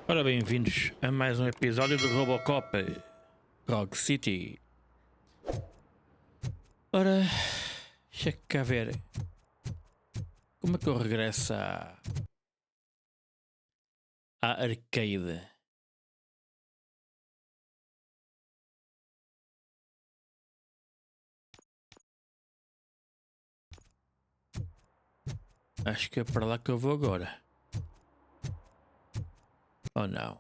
Ora, bem-vindos a mais um episódio do Robocop Rock City. Ora, deixa cá ver como é que eu regresso à arcade. Acho que é para lá que eu vou agora. Oh não.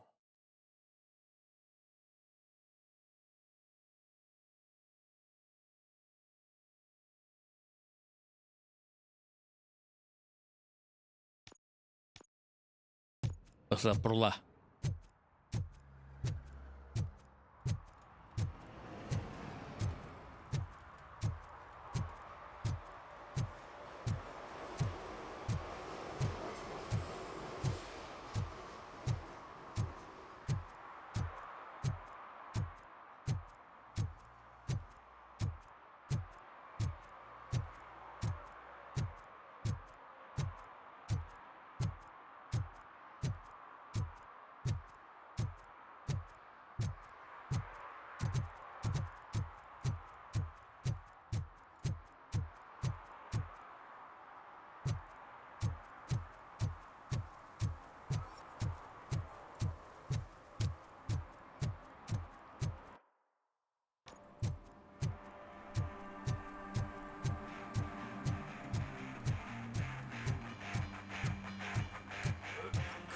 Passar por lá.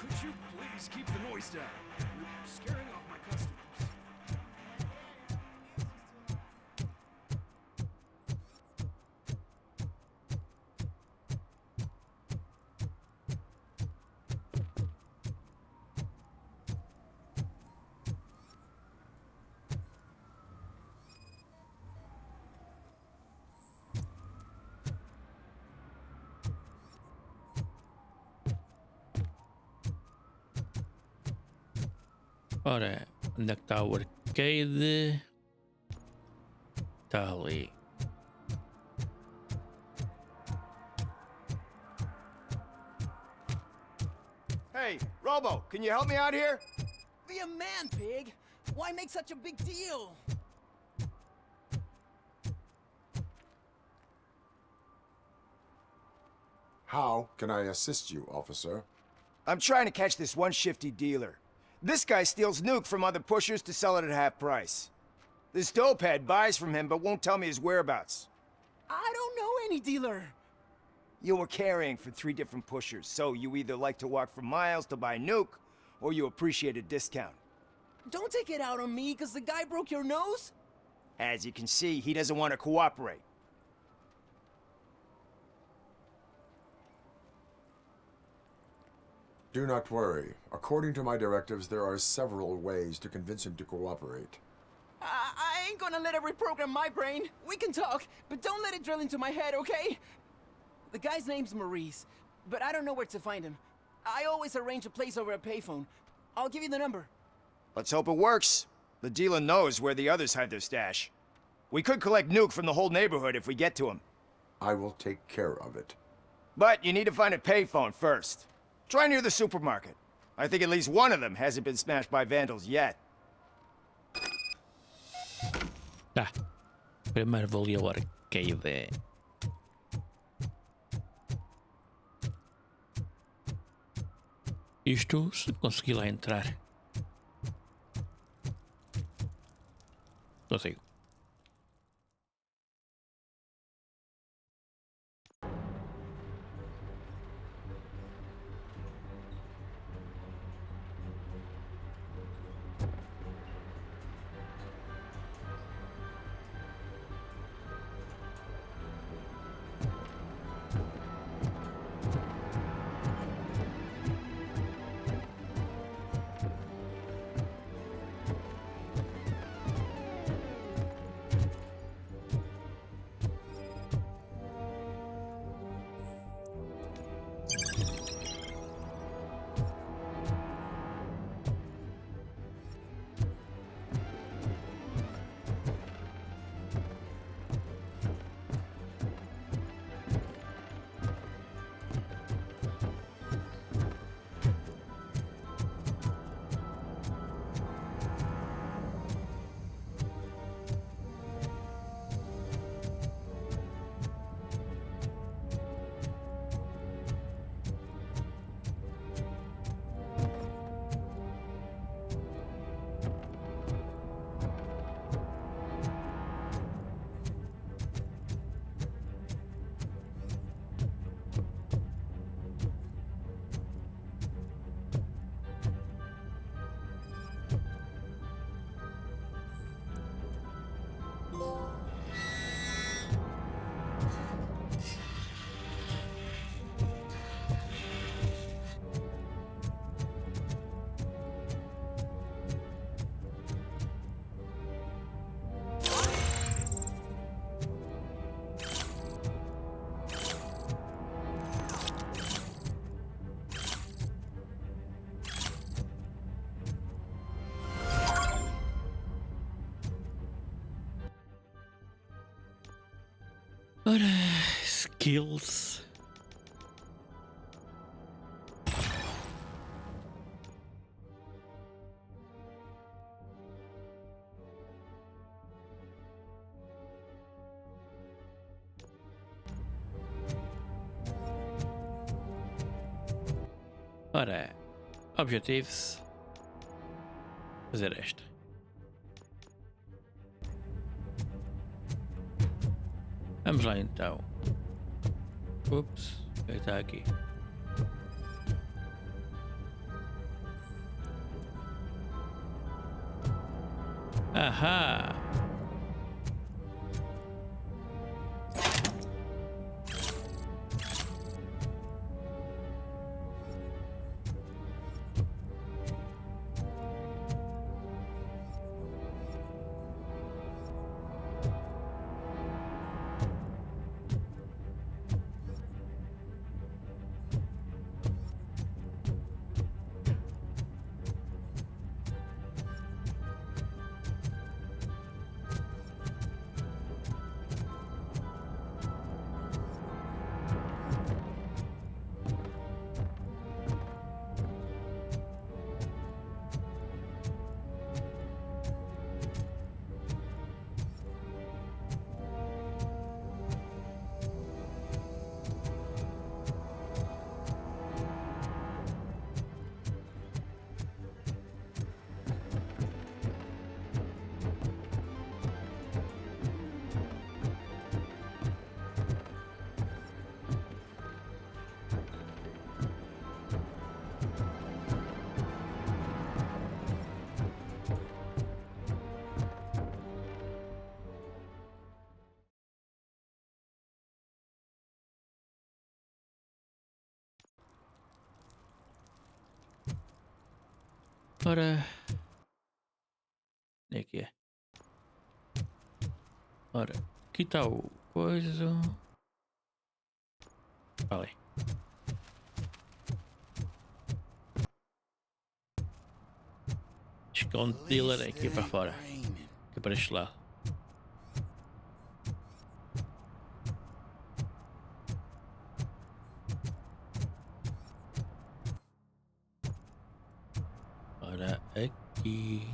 Could you please keep the noise down? You're scaring off my customers. Ora, onde é que está o arcade? Está ali. Hey, Robo, can you help me out here? Be a man, Pig! Why make such a big deal? How can I assist you, officer? I'm trying to catch this one shifty dealer. This guy steals nuke from other pushers to sell it at half price. This dopehead buys from him but won't tell me his whereabouts. I don't know any dealer. You were carrying for 3 different pushers, so you either like to walk for miles to buy nuke, or you appreciate a discount. Don't take it out on me, because the guy broke your nose? As you can see, he doesn't want to cooperate. Do not worry. According to my directives, there are several ways to convince him to cooperate. I ain't gonna let it reprogram my brain. We can talk, but don't let it drill into my head, okay? The guy's name's Maurice, but I don't know where to find him. I always arrange a place over a payphone. I'll give you the number. Let's hope it works. The dealer knows where the others hide their stash. We could collect nuke from the whole neighborhood if we get to him. I will take care of it. But you need to find a payphone first. Try near the supermarket. I think at least one of them hasn't been smashed by vandals yet. Tá. Primeiro vou ali ao arcade. Isto se conseguir lá entrar. Consigo. Ora, skills. Ora, objectives. Fazer esta. Vamos lá então. Ups, o que está aqui? Ahá! Ora, onde é que é? Ora, aqui está o coisa. Vale. Esconde dealer aqui para fora. Aqui para este lado. Ora, aqui.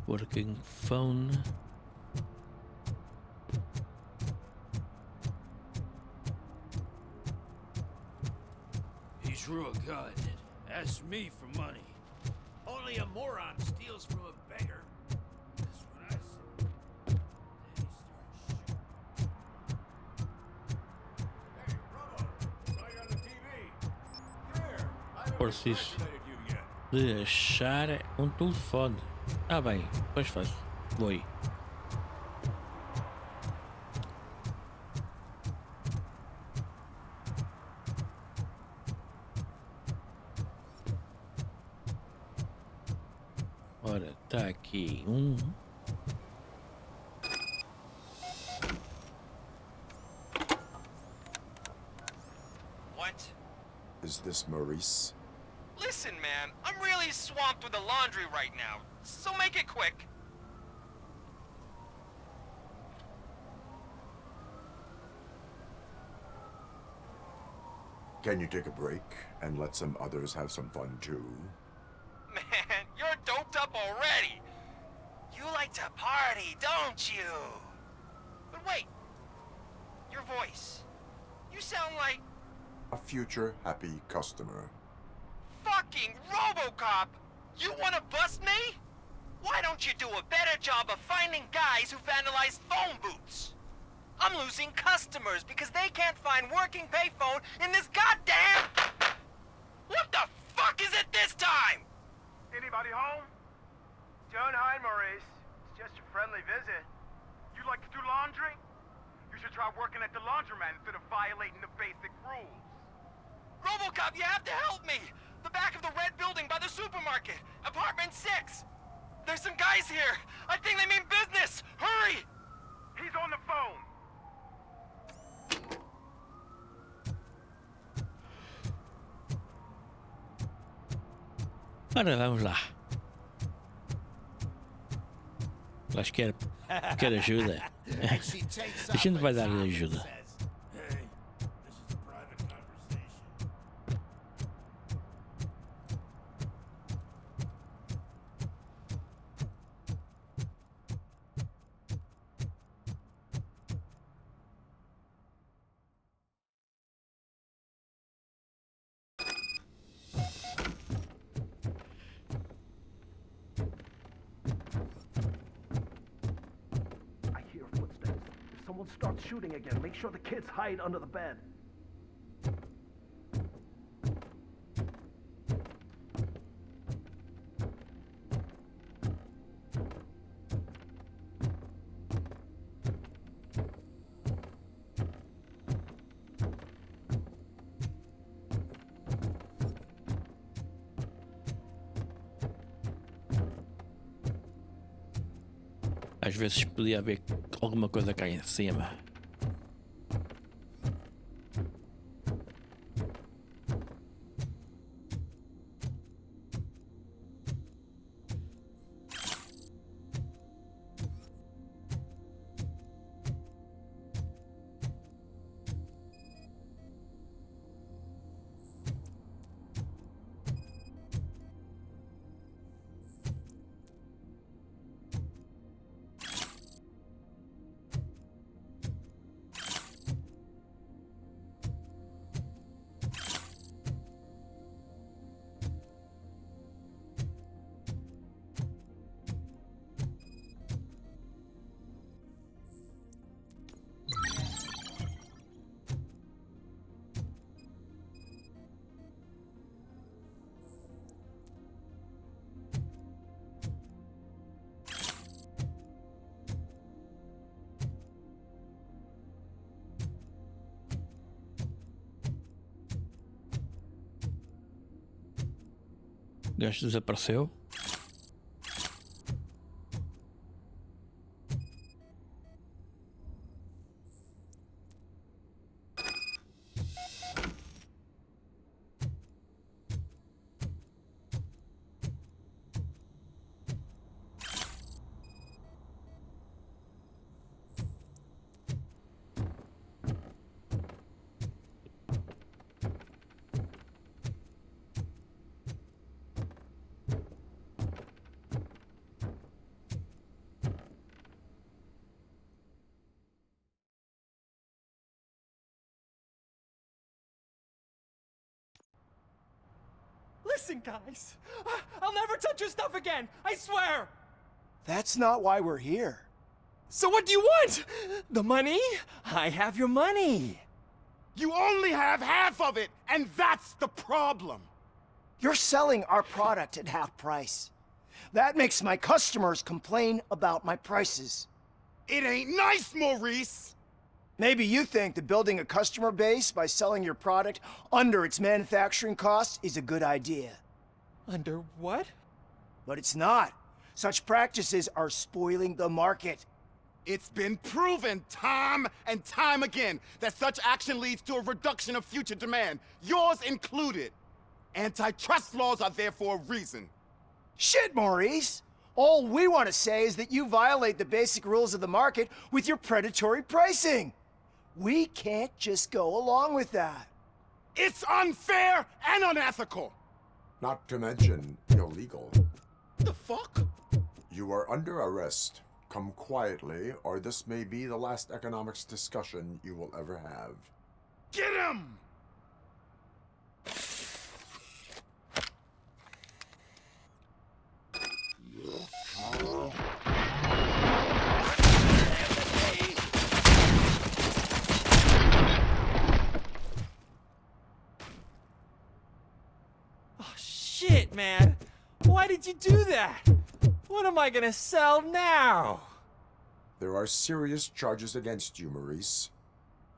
Working phone. He's real good. Asks me for money. Only a moron steals from a beggar. That's what I say. Then he starts shooting. Hey, Robo, saw you on the TV. Come here. I haven't Preciso congratulated you yet. deixar telefone. Ah bem, depois faço. Vou aí. Ora, tá aqui What? Is this Maurice? Listen, man, I'm really swamped with the laundry right now, so make it quick. Can you take a break and let some others have some fun too? Man, you're doped up already. You like to party, don't you? But wait, your voice. You sound like A future happy customer. fucking Robocop. You wanna bust me? Why don't you do a better job of finding guys who vandalize phone booths? I'm losing customers because they can't find working payphone in this goddamn... What the fuck is it this time? Anybody home? Don't hide, Maurice. It's just a friendly visit. You like to do laundry? You should try working at the laundromat instead of violating the basic rules. Robocop, you have to help me! The back of the red building by the supermarket, apartment 6. There's some guys here. I think they mean business. Hurry! He's on the phone. Ora, vamos lá. Acho que quer ajuda. And she takes A gente up vai and dar-lhe Tom ajuda. says, "Hey, this is a private conversation." I hear footsteps. If someone starts shooting again, make sure the kids hide under the bed. Às vezes podia haver alguma coisa cá em cima. O gajo desapareceu. Listen, guys. I'll never touch your stuff again. I swear. That's not why we're here. So what do you want? The money? I have your money. You only have half of it, and that's the problem. You're selling our product at half price. That makes my customers complain about my prices. It ain't nice, Maurice. Maybe you think that building a customer base by selling your product under its manufacturing costs is a good idea. Under what? But it's not. Such practices are spoiling the market. It's been proven time and time again that such action leads to a reduction of future demand, yours included. Antitrust laws are there for a reason. Shit, Maurice! All we want to say is that you violate the basic rules of the market with your predatory pricing. We can't just go along with that. It's unfair and unethical. Not to mention illegal. The fuck? You are under arrest. Come quietly, or this may be the last economics discussion you will ever have. Get him! Oh, shit, man. Why did you do that? What am I gonna sell now? There are serious charges against you, Maurice.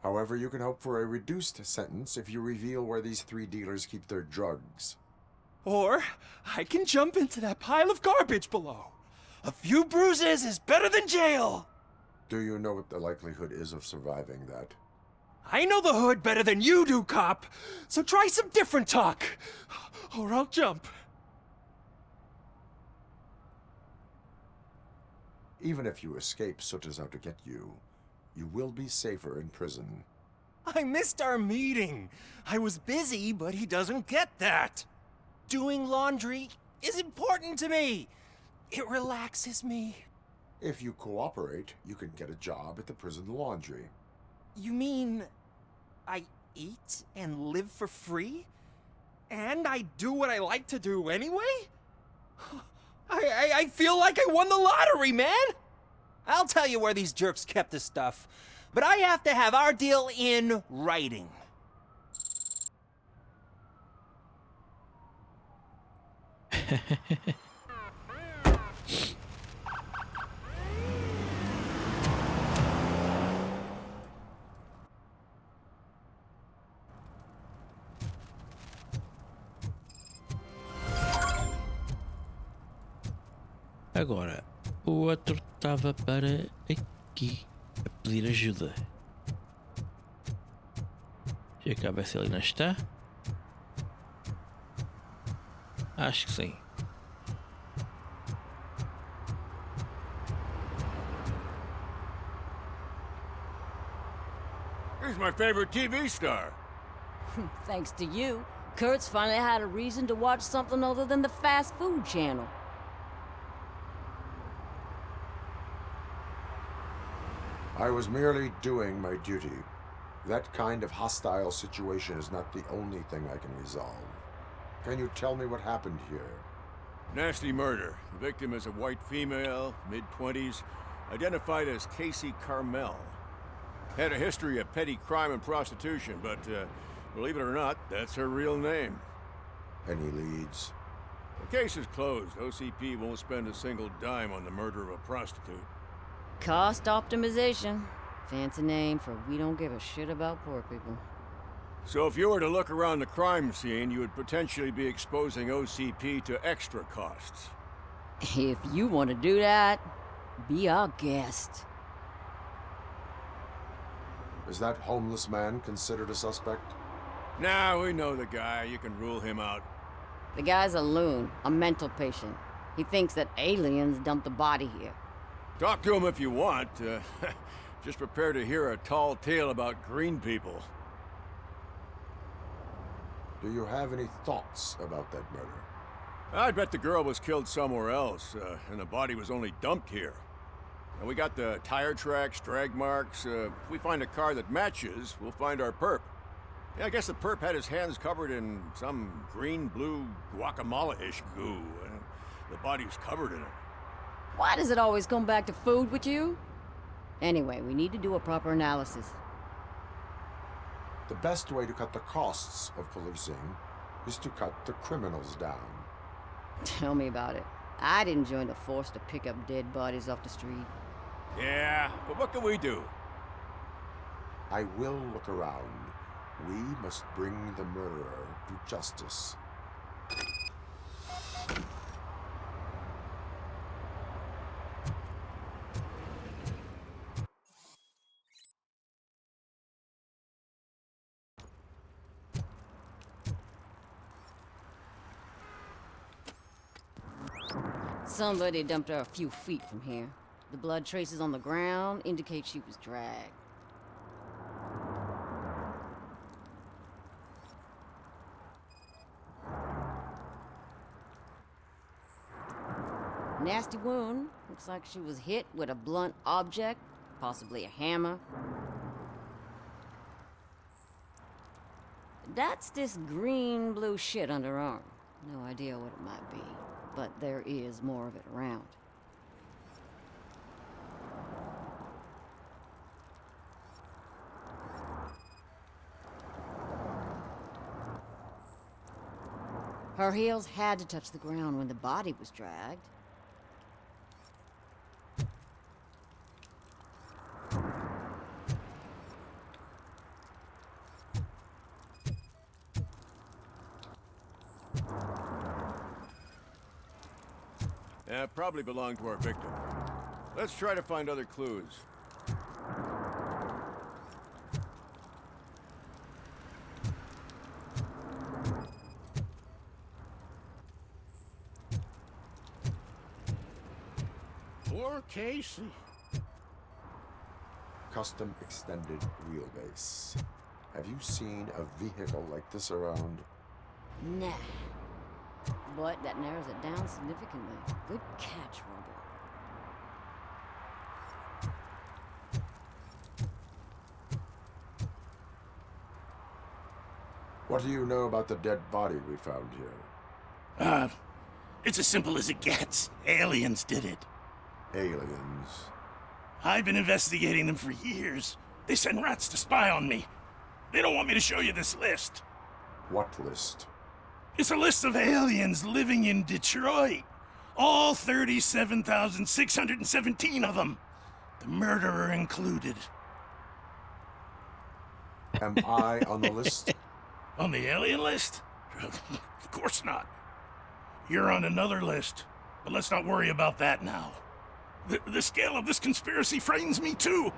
However, you can hope for a reduced sentence if you reveal where these 3 dealers keep their drugs. Or I can jump into that pile of garbage below. A few bruises is better than jail. Do you know what the likelihood is of surviving that? I know the hood better than you do, cop. So try some different talk, or I'll jump. Even if you escape Soot is out to get you, you will be safer in prison. I missed our meeting. I was busy, but he doesn't get that. Doing laundry is important to me. It relaxes me. If you cooperate, you can get a job at the prison laundry. You mean I eat and live for free? And I do what I like to do anyway? I feel like I won the lottery, man! I'll tell you where these jerks kept the stuff, but I have to have our deal in writing. Agora, o outro estava para aqui a pedir ajuda. Deixa cá ver se ele ainda está. Acho que sim. He's my favorite TV star. Thanks to you, Kurt's finally had a reason to watch something other than the fast food channel. I was merely doing my duty. That kind of hostile situation is not the only thing I can resolve. Can you tell me what happened here? Nasty murder. The victim is a white female, mid-20s, identified as Casey Carmel. Had a history of petty crime and prostitution, but believe it or not, that's her real name. Any leads? The case is closed. OCP won't spend a single dime on the murder of a prostitute. Cost optimization. Fancy name for we don't give a shit about poor people. So if you were to look around the crime scene, you would potentially be exposing OCP to extra costs. If you want to do that, be our guest. Is that homeless man considered a suspect? Nah, we know the guy. You can rule him out. The guy's a loon, a mental patient. He thinks that aliens dumped the body here. Talk to him if you want. Just prepare to hear a tall tale about green people. Do you have any thoughts about that murder? I bet the girl was killed somewhere else, and the body was only dumped here. And we got the tire tracks, drag marks. If we find a car that matches, we'll find our perp. Yeah, I guess the perp had his hands covered in some green-blue guacamole-ish goo. The body was covered in it. Why does it always come back to food with you? Anyway, we need to do a proper analysis. The best way to cut the costs of policing is to cut the criminals down. Tell me about it. I didn't join the force to pick up dead bodies off the street. Yeah, but what can we do? I will look around. We must bring the murderer to justice. Somebody dumped her a few feet from here. The blood traces on the ground indicate she was dragged. Nasty wound. Looks like she was hit with a blunt object, possibly a hammer. That's this green-blue shit under her arm. No idea what it might be, but there is more of it around. Her heels had to touch the ground when the body was dragged. Yeah, probably belonged to our victim. Let's try to find other clues. Or Casey. Custom extended wheelbase. Have you seen a vehicle like this around? Nah. But that narrows it down significantly. Good catch, Robo. What do you know about the dead body we found here? It's as simple as it gets. Aliens did it. Aliens. I've been investigating them for years. They send rats to spy on me. They don't want me to show you this list. What list? It's a list of aliens living in Detroit. All 37,617 of them. The murderer included. Am I on the list? On the alien list? Of course not. You're on another list, but let's not worry about that now. The scale of this conspiracy frightens me too.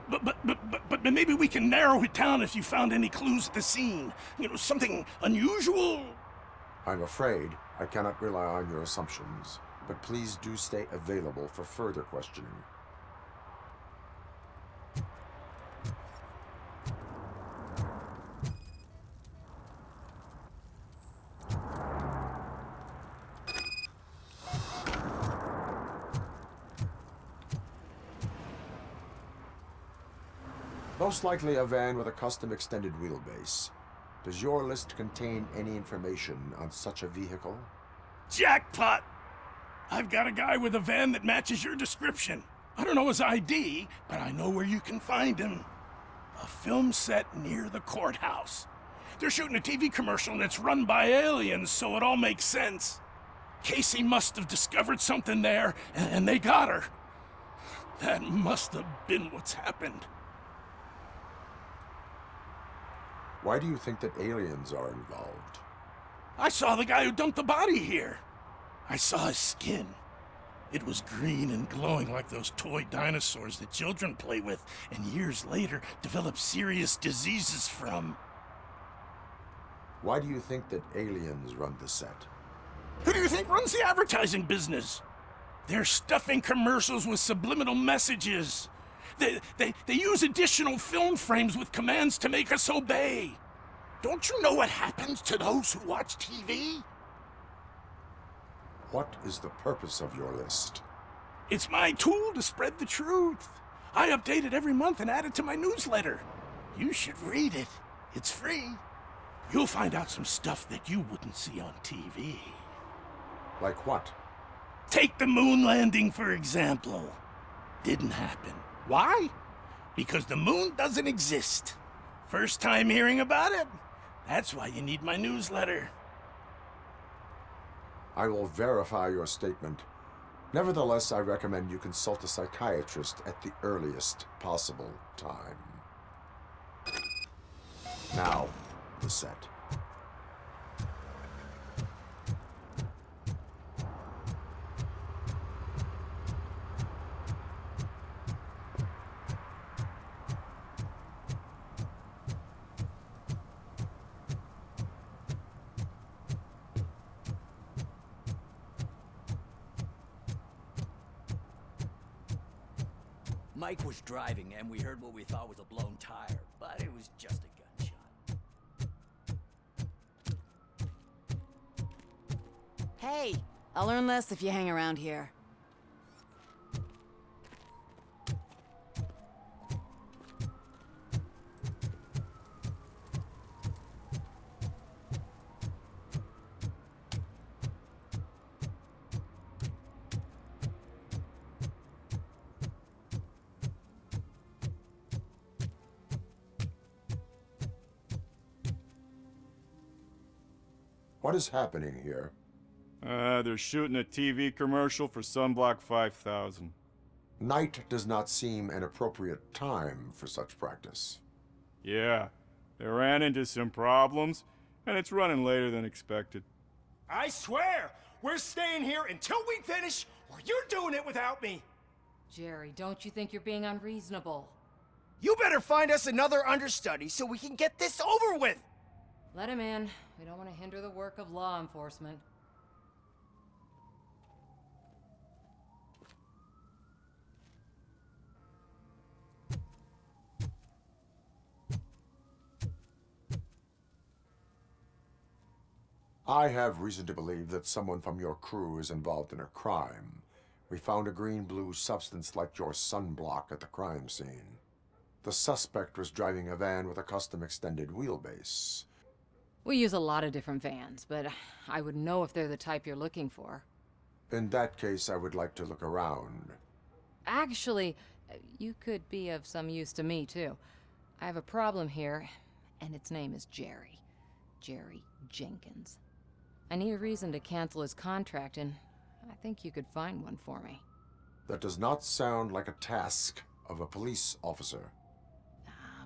But maybe we can narrow it down if you found any clues at the scene. You know, something unusual. I'm afraid I cannot rely on your assumptions, but please do stay available for further questioning. Most likely a van with a custom extended wheelbase. Does your list contain any information on such a vehicle? Jackpot! I've got a guy with a van that matches your description. I don't know his ID, but I know where you can find him. A film set near the courthouse. They're shooting a TV commercial and it's run by aliens, so it all makes sense. Casey must have discovered something there, and they got her. That must have been what's happened. Why do you think that aliens are involved? I saw the guy who dumped the body here. I saw his skin. It was green and glowing like those toy dinosaurs that children play with and years later develop serious diseases from. Why do you think that aliens run the set? Who do you think runs the advertising business? They're stuffing commercials with subliminal messages. They use additional film frames with commands to make us obey. Don't you know what happens to those who watch TV? What is the purpose of your list? It's my tool to spread the truth. I update it every month and add it to my newsletter. You should read it. It's free. You'll find out some stuff that you wouldn't see on TV. Like what? Take the moon landing, for example. Didn't happen. Why? Because the moon doesn't exist. First time hearing about it? That's why you need my newsletter. I will verify your statement. Nevertheless, I recommend you consult a psychiatrist at the earliest possible time. Now, the set. Mike was driving, and we heard what we thought was a blown tire, but it was just a gunshot. Hey, I'll learn less if you hang around here. What is happening here? They're shooting a TV commercial for Sunblock 5000. Night does not seem an appropriate time for such practice. Yeah, they ran into some problems, and it's running later than expected. I swear, we're staying here until we finish, or you're doing it without me. Jerry, don't you think you're being unreasonable? You better find us another understudy so we can get this over with. Let him in. We don't want to hinder the work of law enforcement. I have reason to believe that someone from your crew is involved in a crime. We found a green-blue substance like your sunblock at the crime scene. The suspect was driving a van with a custom extended wheelbase. We use a lot of different vans, but I wouldn't know if they're the type you're looking for. In that case, I would like to look around. Actually, you could be of some use to me, too. I have a problem here, and its name is Jerry. Jerry Jenkins. I need a reason to cancel his contract, and I think you could find one for me. That does not sound like a task of a police officer.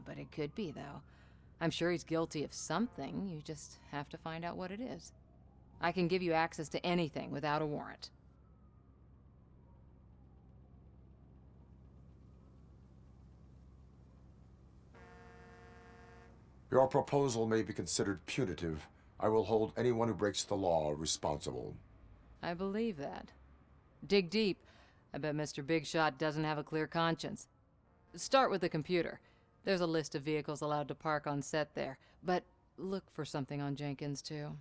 But it could be, though. I'm sure he's guilty of something. You just have to find out what it is. I can give you access to anything without a warrant. Your proposal may be considered punitive. I will hold anyone who breaks the law responsible. I believe that. Dig deep. I bet Mr. Big Shot doesn't have a clear conscience. Start with the computer. There's a list of vehicles allowed to park on set there, but look for something on Jenkins, too.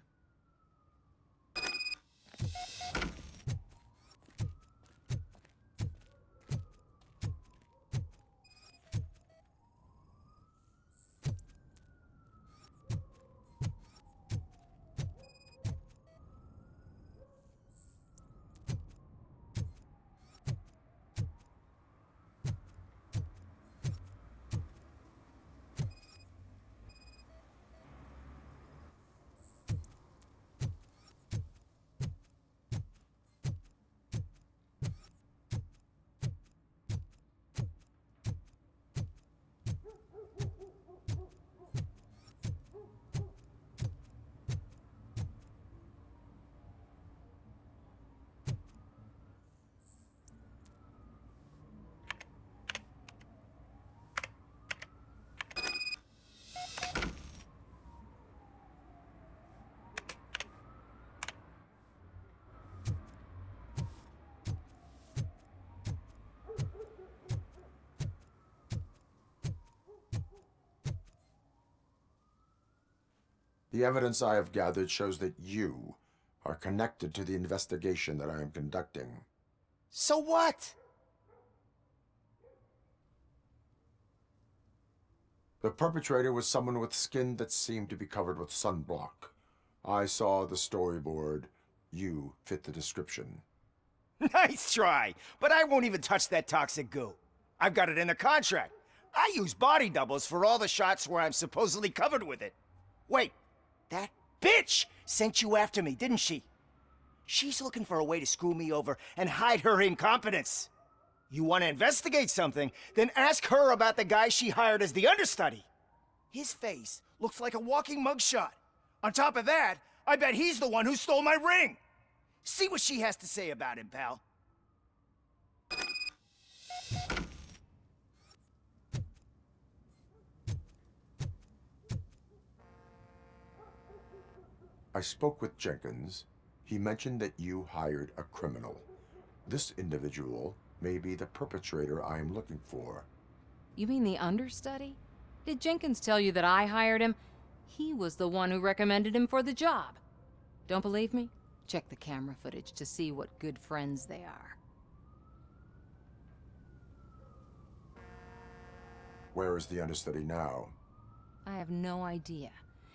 The evidence I have gathered shows that you are connected to the investigation that I am conducting. So what? The perpetrator was someone with skin that seemed to be covered with sunblock. I saw the storyboard. You fit the description. Nice try, but I won't even touch that toxic goo. I've got it in the contract. I use body doubles for all the shots where I'm supposedly covered with it. Wait, that bitch sent you after me, didn't she? She's looking for a way to screw me over and hide her incompetence. You want to investigate something, then ask her about the guy she hired as the understudy. His face looks like a walking mugshot. On top of that, I bet he's the one who stole my ring. See what she has to say about him, pal. I spoke with Jenkins. He mentioned that you hired a criminal. This individual may be the perpetrator I am looking for. You mean the understudy? Did Jenkins tell you that I hired him? He was the one who recommended him for the job. Don't believe me? Check the camera footage to see what good friends they are. Where is the understudy now? I have no idea.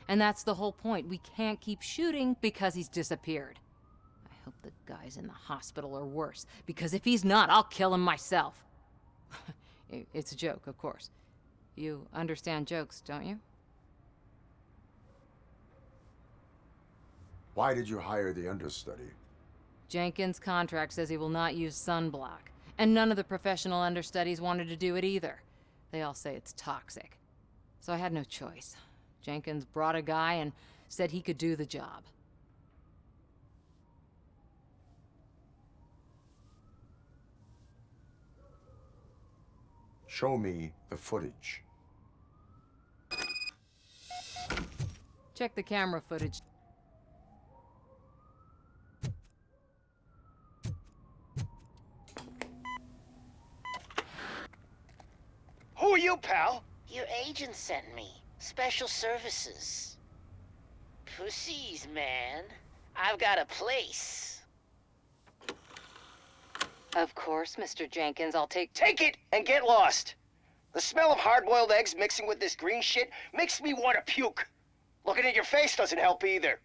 And that's the whole point. We can't keep shooting because he's disappeared. I hope the guy's in the hospital or worse, because if he's not, I'll kill him myself. It's a joke, of course. You understand jokes, don't you? Why did you hire the understudy? Jenkins' contract says he will not use sunblock, and none of the professional understudies wanted to do it either. They all say it's toxic. So I had no choice. Jenkins brought a guy and said he could do the job. Show me the footage. Check the camera footage. Who are you, pal? Your agent sent me. Special services. Pussies, man. I've got a place. Of course, Mr. Jenkins, I'll take... Take it and get lost. The smell of hard-boiled eggs mixing with this green shit makes me want to puke. Looking at your face doesn't help either.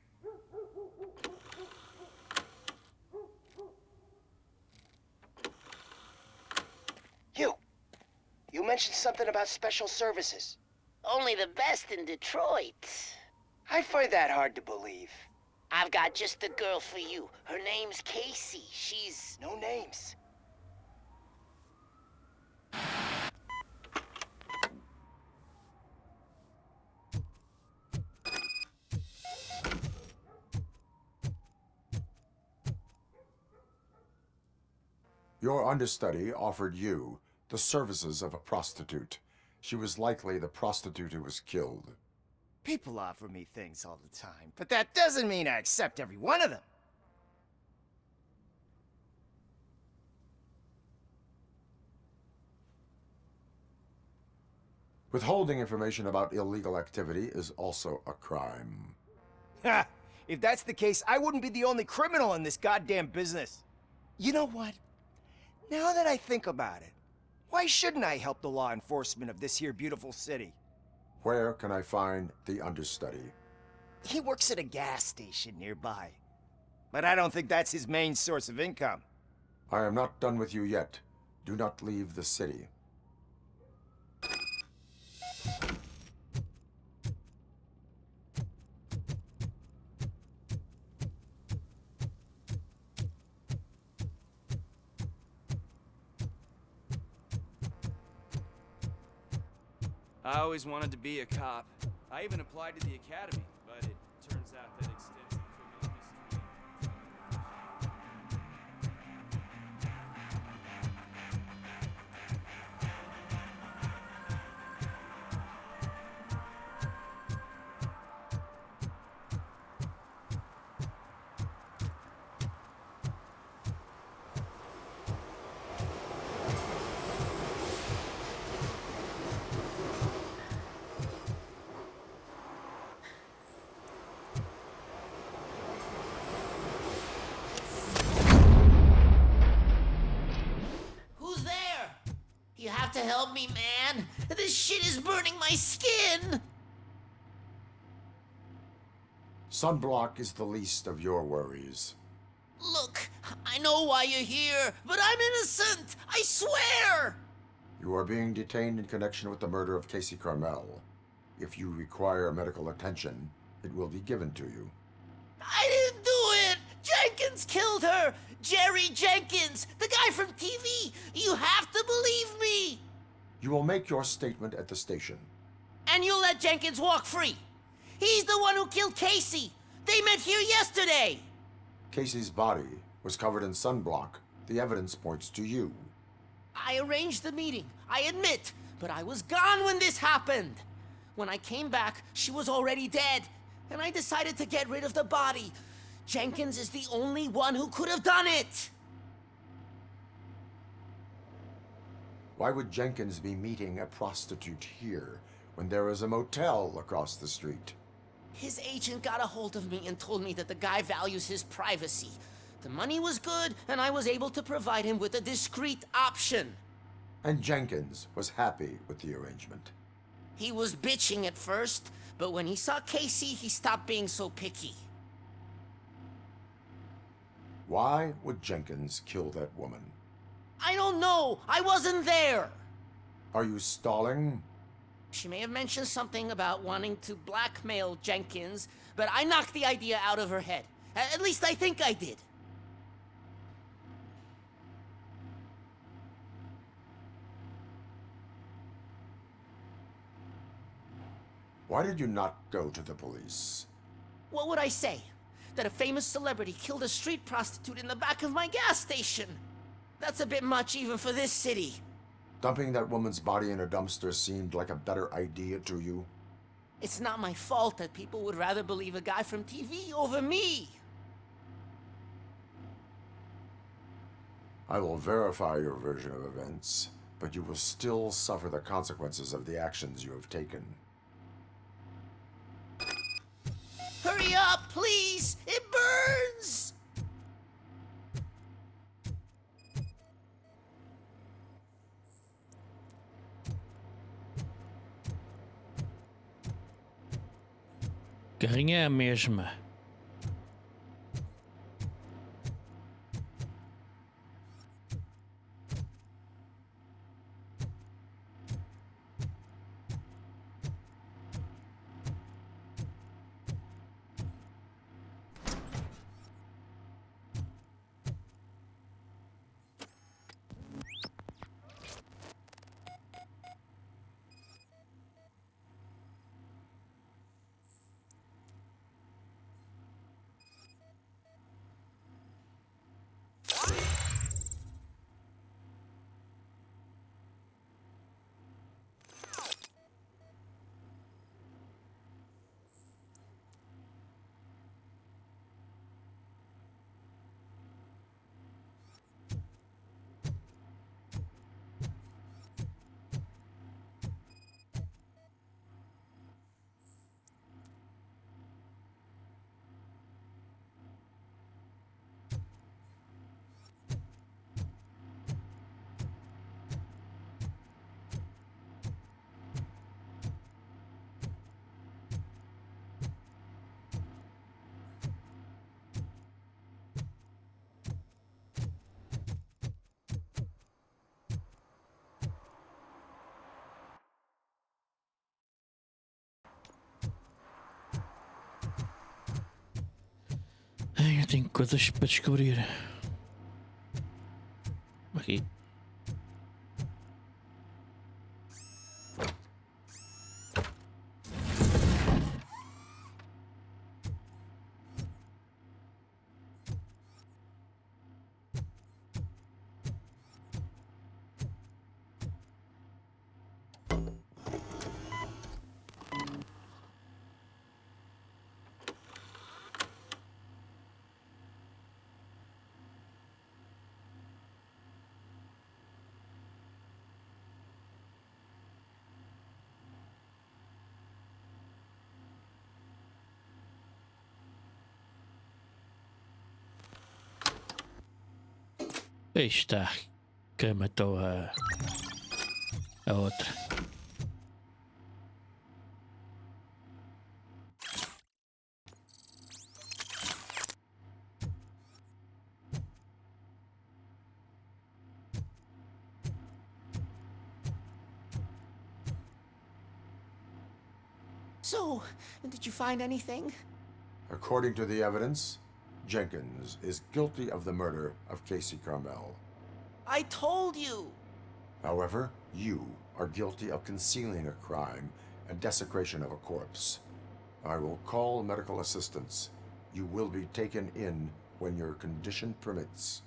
You mentioned something about special services. Only the best in Detroit. I find that hard to believe. I've got just the girl for you. Her name's Casey. She's... No names. Your understudy offered you the services of a prostitute. She was likely the prostitute who was killed. People offer me things all the time, but that doesn't mean I accept every one of them. Withholding information about illegal activity is also a crime. Ha! If that's the case, I wouldn't be the only criminal in this goddamn business. You know what? Now that I think about it, why shouldn't I help the law enforcement of this here beautiful city? Where can I find the understudy? He works at a gas station nearby. But I don't think that's his main source of income. I am not done with you yet. Do not leave the city. I always wanted to be a cop. I even applied to the academy, but it turns out that extensive criminal history... Who's there? You have to help me, man. This shit is burning my skin. Sunblock is the least of your worries. Look, I know why you're here, but I'm innocent. I swear. You are being detained in connection with the murder of Casey Carmel. If you require medical attention, it will be given to you. I didn't do it. Jenkins killed her. Jerry Jenkins, the guy from TV. You have to believe me. You will make your statement at the station. And you'll let Jenkins walk free. He's the one who killed Casey. They met here yesterday. Casey's body was covered in sunblock. The evidence points to you. I arranged the meeting, I admit, but I was gone when this happened. When I came back, she was already dead, and I decided to get rid of the body. Jenkins is the only one who could have done it. Why would Jenkins be meeting a prostitute here when there is a motel across the street? His agent got a hold of me and told me that the guy values his privacy. The money was good, and I was able to provide him with a discreet option. And Jenkins was happy with the arrangement. He was bitching at first, but when he saw Casey, he stopped being so picky. Why would Jenkins kill that woman? I don't know. I wasn't there. Are you stalling? She may have mentioned something about wanting to blackmail Jenkins, but I knocked the idea out of her head. At least I think I did. Why did you not go to the police? What would I say? That a famous celebrity killed a street prostitute in the back of my gas station? That's a bit much even for this city. Dumping that woman's body in a dumpster seemed like a better idea to you? It's not my fault that people would rather believe a guy from TV over me. I will verify your version of events, but you will still suffer the consequences of the actions you have taken. Hurry up, please! It burns! Carrinha é a mesma. Ai, eu tenho coisas para descobrir. Aqui. Aí está, que matou a outra. So, did you find anything? According to the evidence, Jenkins is guilty of the murder of Casey Carmel. I told you! However, you are guilty of concealing a crime and desecration of a corpse. I will call medical assistance. You will be taken in when your condition permits.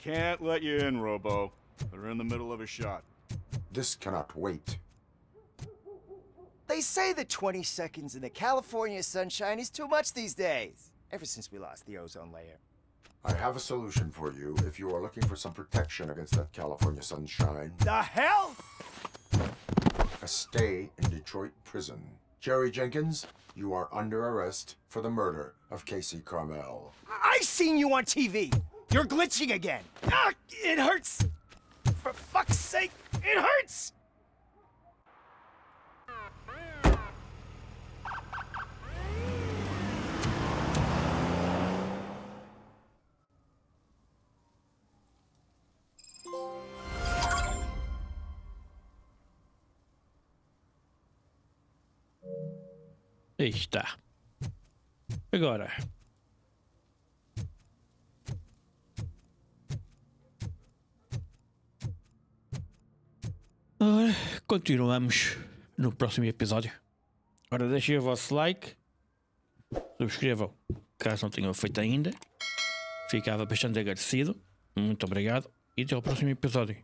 Can't let you in, Robo. They're in the middle of a shot. This cannot wait. They say that 20 seconds in the California sunshine is too much these days. Ever since we lost the ozone layer. I have a solution for you if you are looking for some protection against that California sunshine. The hell? A stay in Detroit prison. Jerry Jenkins, you are under arrest for the murder of Casey Carmel. I seen you on TV. You're glitching again. Ah, it hurts. For fuck's sake, it hurts. Aí está. Agora. Ora, continuamos no próximo episódio. Ora, deixem o vosso like. Subscrevam caso não tenham feito ainda. Ficava bastante agradecido. Muito obrigado. E até ao próximo episódio.